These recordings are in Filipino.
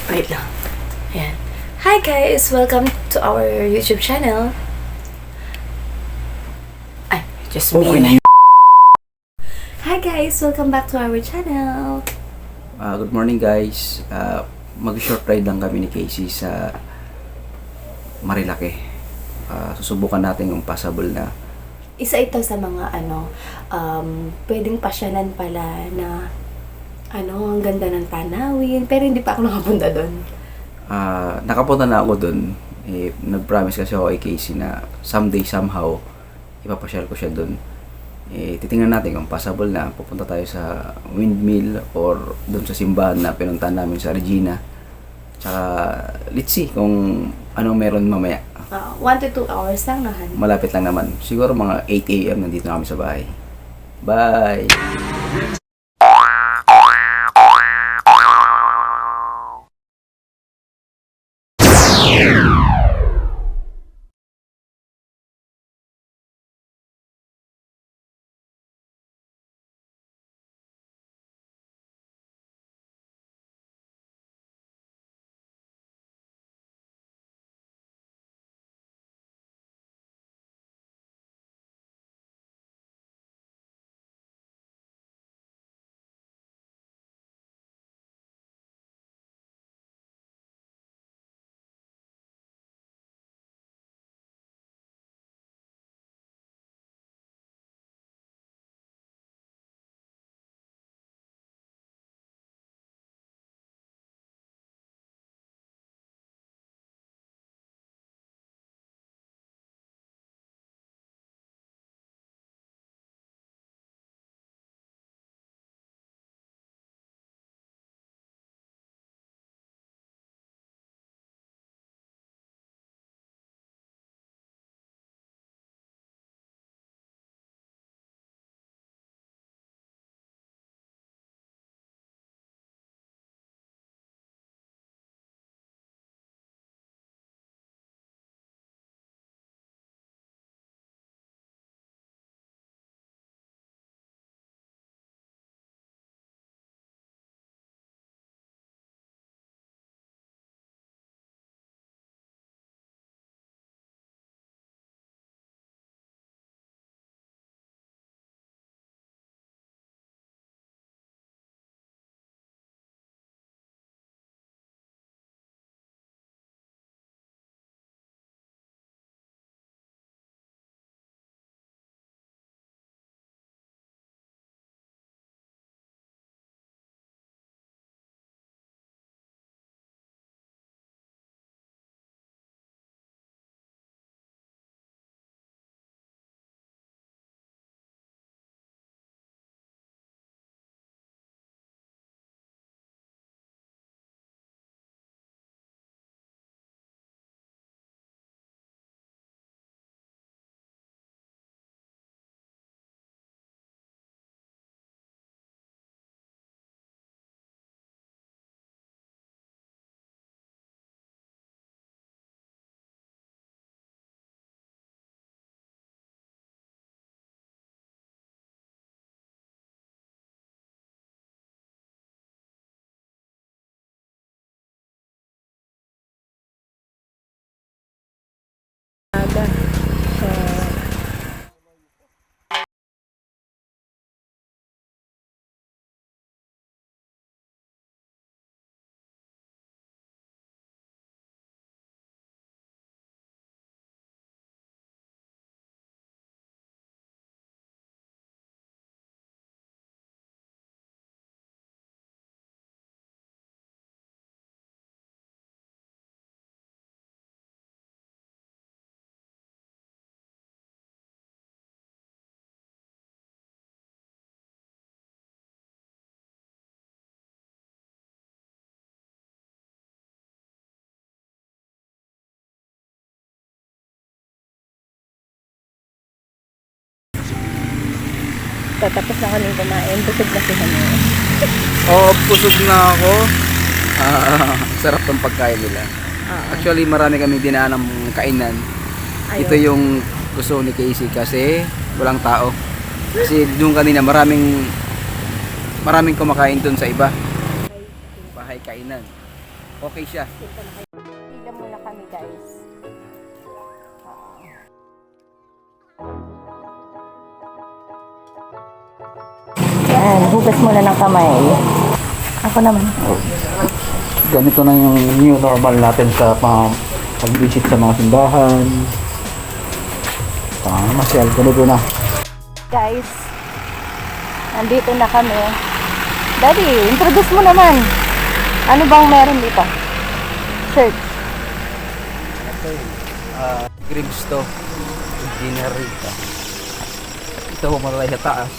Wait lang. Ayan. Hi guys! Welcome to our YouTube channel. Ay, just me. Okay na yun. Hi guys! Welcome back to our channel. Good morning guys. Mag-short ride lang kami ni Casey sa Marilake. Susubukan natin yung possible na Isa ito sa mga pwedeng pasyanan pala na ang ganda ng tanawin. Pero hindi pa ako nakapunta doon. nakapunta na ako dun. Nag-promise kasi ako kay Casey na someday, somehow, ipapasyal ko siya dun. Titingnan natin kung possible na pupunta tayo sa windmill or dun sa simbahan na pinuntahan namin sa Regina. Tsaka, let's see kung anong meron mamaya. 1 to 2 hours lang nahan. Malapit lang naman. Siguro mga 8 AM nandito na kami sa bahay. Bye! Tapos na kami kumain. Busog na si Hano. Pusog na ako. Sarap ng pagkain nila. Actually, marami kami dinaan ng kainan. Ayun. Ito yung gusto ni Casey kasi walang tao. Kasi doon kanina maraming kumakain doon sa iba. Bahay kainan. Okay siya. Dito na kayo. Pila muna kami, guys. Yan, hugas muna ng kamay. Ako naman. Ganito na yung new normal natin sa pag-visit sa mga simbahan. Masyal, ganito na. Guys, nandito na kami. Daddy, introduce mo naman. Ano bang meron dito? Church. Gribs to. Dinner rito. Ito pumunta sa taas.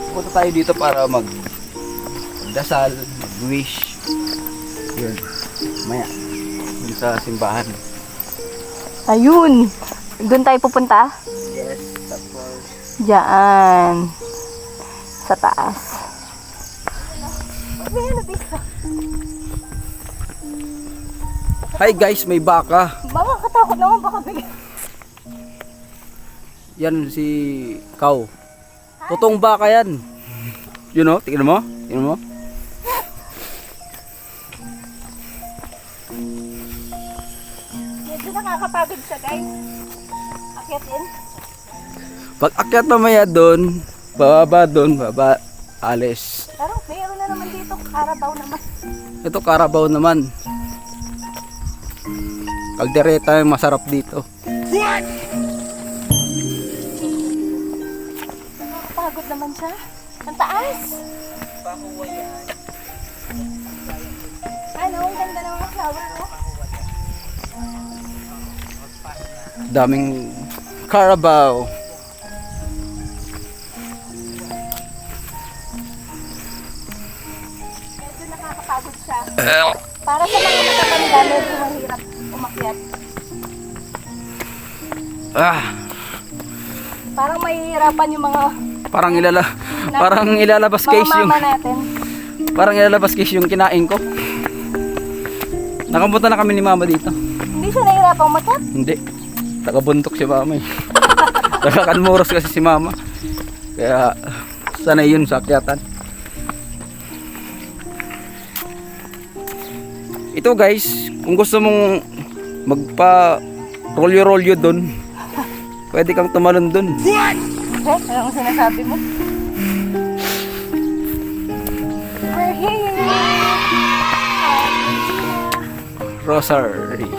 Punta tayo dito para magdasal, mag-wish. Yun. Maya. Yun sa simbahan. Ayun. Doon tayo pupunta? Yes, tapos. Diyan. Sa taas. May ano dito? Hi guys, may baka. Baka katakot naman, baka bigyan. Yan si Cow. Totoong baka yan. You know, tingnan mo. Tingnan mo. Medyo nakakapagod siya, guys. Akyatin. Pag akyat mamaya doon, baba, alis. Pero mayroon na naman dito. Carabao naman. Ito Carabao naman. Kaldereta yung masarap dito. Nakakapagod naman siya. Ang taas. Ano, ang ganda ng mga flower, oh. Daming Carabao. Medyo nakakapagod siya. Para sa mga matatanda, medyo mahirap umakyat. Parang mahihirapan yung mga Parang ilalabas mga case yung mama natin. parang ilalabas case yung kinain ko. Nakapunta na kami ni mama dito. Hindi siya nahihirapan umakyat. Hindi. Takabuntok si mama eh. Nakakanmuros kasi si mama. Kaya sanay yun sa akyatan. Ito guys, kung gusto mong magpa rolyo-rolyo doon, pwede kang tumalon doon. Anong sinasabi mo? We're here! Rosary.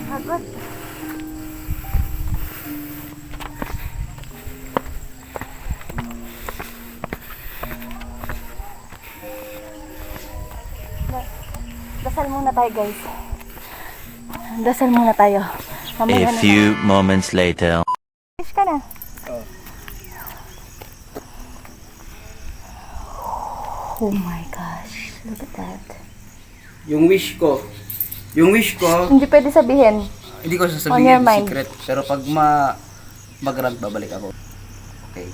Pagod. Dasal muna tayo, guys. Dasal muna tayo. Mamaya A na few moments later. Fish ka na. Oh my gosh. Look at that. Yung wish ko, Hindi pwede sabihin. hindi ko On your sasabihin mind. secret. Pero pag mag-rant, babalik ako. Okay.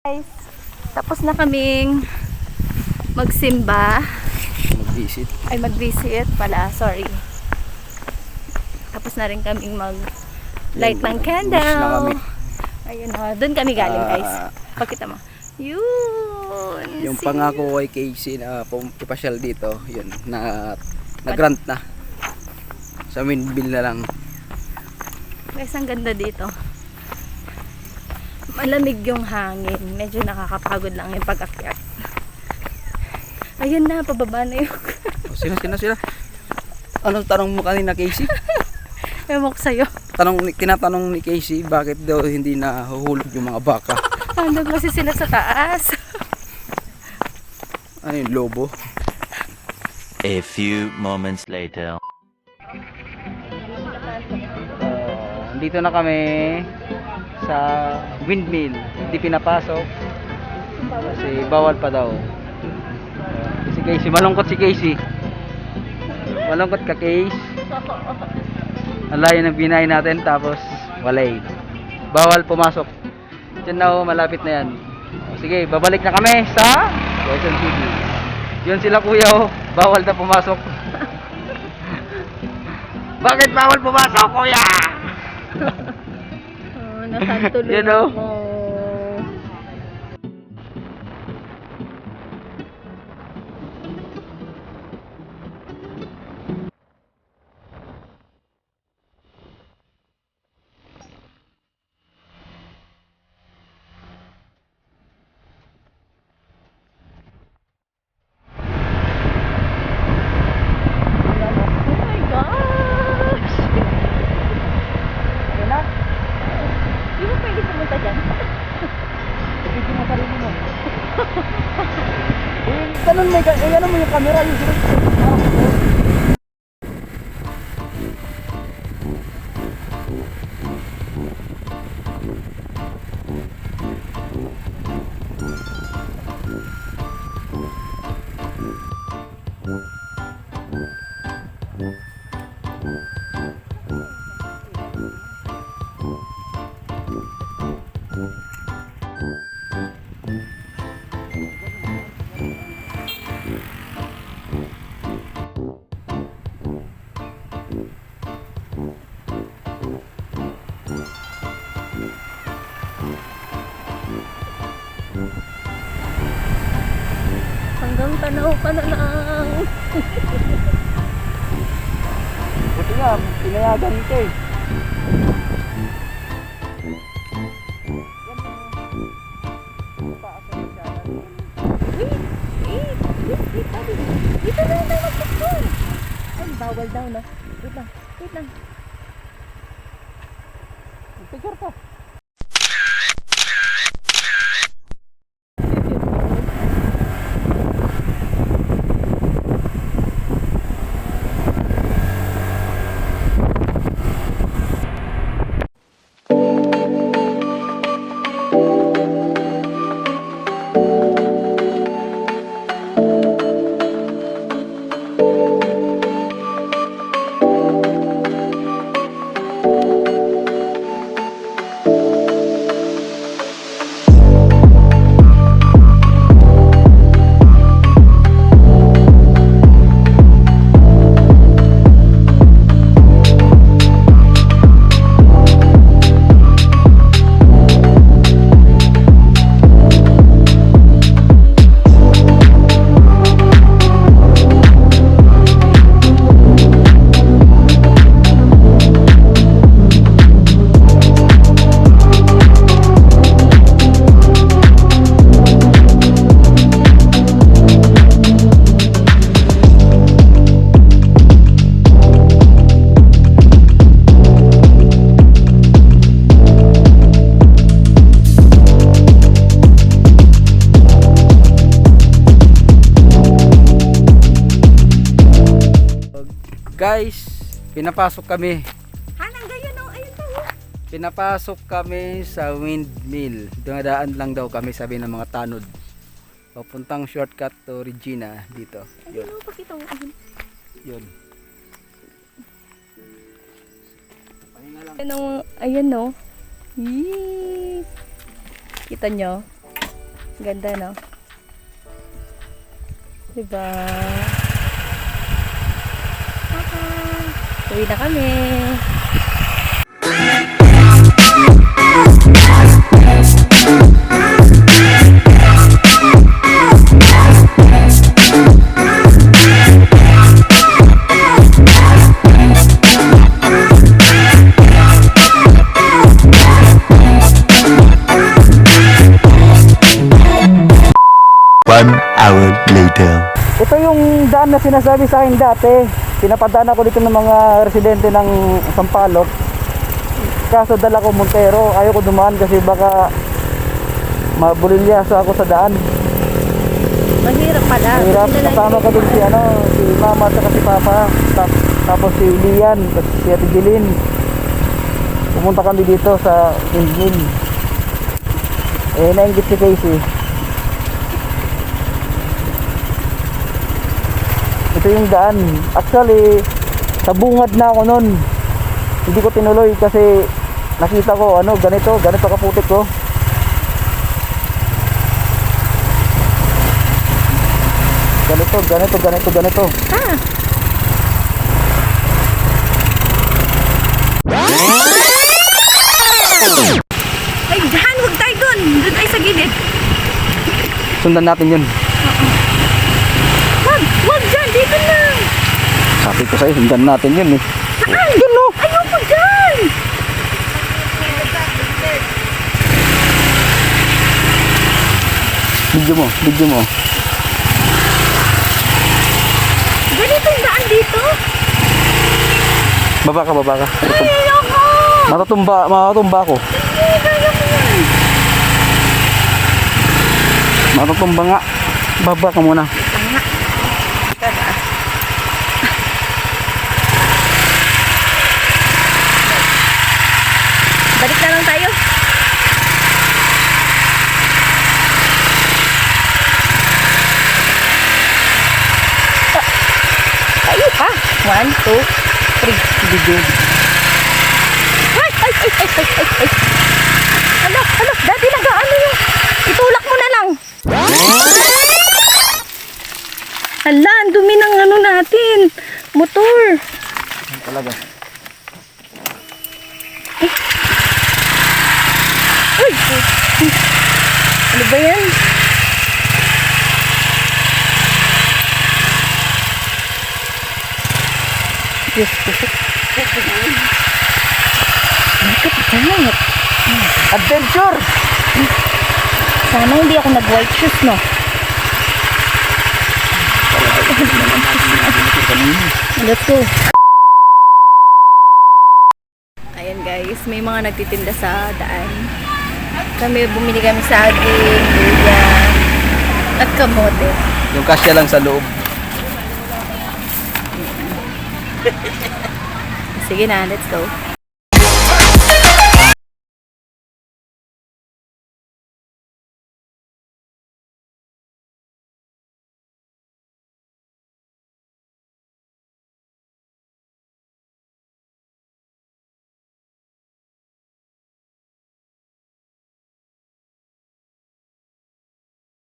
Guys, tapos na kaming magsimba. Mag-visit. Ay, mag-visit pala. Sorry. Tapos na rin kaming mag-light ng Wish na candle. kami. Ayun o. Doon kami galing, guys. Ah, Pakita mo. Yun. Yung See? pangako kay Casey na ipasyal dito, yun, nag-grant na. Sa windmill na lang. Guys, ang ganda dito. Malamig yung hangin. Medyo nakakapagod lang yung pag-akyat. Ayun na, pababa na yung... Sila. Anong tanong mo kanina, Casey? Ewan ko sa'yo. Tinatanong ni Casey, bakit daw hindi nahuhulog yung mga baka? Andun kasi sila sa taas. Ano yung lobo? A few moments later. Dito na kami sa windmill. Hindi pinapasok kasi bawal pa daw. Si Casey, malungkot si Casey. Malungkot ka, Casey. Ang layo ng binay natin tapos walay. Bawal pumasok. Diyan na malapit na yan. Sige, babalik na kami sa Quezon City. Yun sila kuya, bawal na pumasok. Bakit bawal pumasok, kuya? Oh, nasaan tuloy You know? ako? Oh my gosh! Ayun na. Di ba pwede pumunta dyan? Ipigil mo sarili mo. Ganun mo, ganun mo yung camera. Yung Hanggang tanaw ka na lang. buti nga, pinayagan ka eh. Dito na tayo magpapor. Ay, bawal daw, no? Wait lang, wait lang. Picture pa. Guys, pinapasok kami. Hanang ganyan, no? Ayun daw. Pinapasok kami sa windmill. Dumadaan lang daw kami, sabi ng mga tanod. Papuntang shortcut to Regina dito. Ayun, Yun. no? Pakita mo. Ayun. Yun. Ayun, no? Yee! Kita nyo? Ganda, no? Diba? Uwi na kami. One hour later. Ito yung daan na sinasabi sa akin dati. Pinapadaan ako dito ng mga residente ng Sampaloc. Kaso dala ko Montero. Ayaw ko dumaan kasi baka mabulilyaso ako sa daan. Mahirap pala. Mahirap. Buti na lang Kasama ko dun si, si Mama at si Papa. Tapos si Lian at si Ate Jeline. Pumunta kami dito sa windmill. Nainggit si Casey. Ito yung daan. Actually, sa bungad na ako nun. Hindi ko tinuloy kasi nakita ko ganito kaputik ko. Ganito. Sundan natin yun. Wag dyan, dito lang. Sabi ko sa'yo, sundan natin yun eh. Saan? Yun o. Ayoko dyan. Video mo. Ganito yung daan dito. Baba ka. Ay, ayoko. Matutumba ako. Hindi, kaya mo yan. Matutumba nga. Baba ka muna. Balik na lang tayo. Tayo pa. 1, 2, 3. Video. Ay! Ano? Dati nag-ano yung... Itulak mo na lang. Hala, ang dumi ng ano natin. Motor. Talaga. Uy! Ano ba yan? Diyos ko. Bakit? Adventure! Sana hindi ako nag-white shoes, no? Let's go. Ayan guys, may mga nagtitinda sa daan. Bumili kami saging, luya, at kamote. Yung kasya lang sa loob. Sige na, let's go.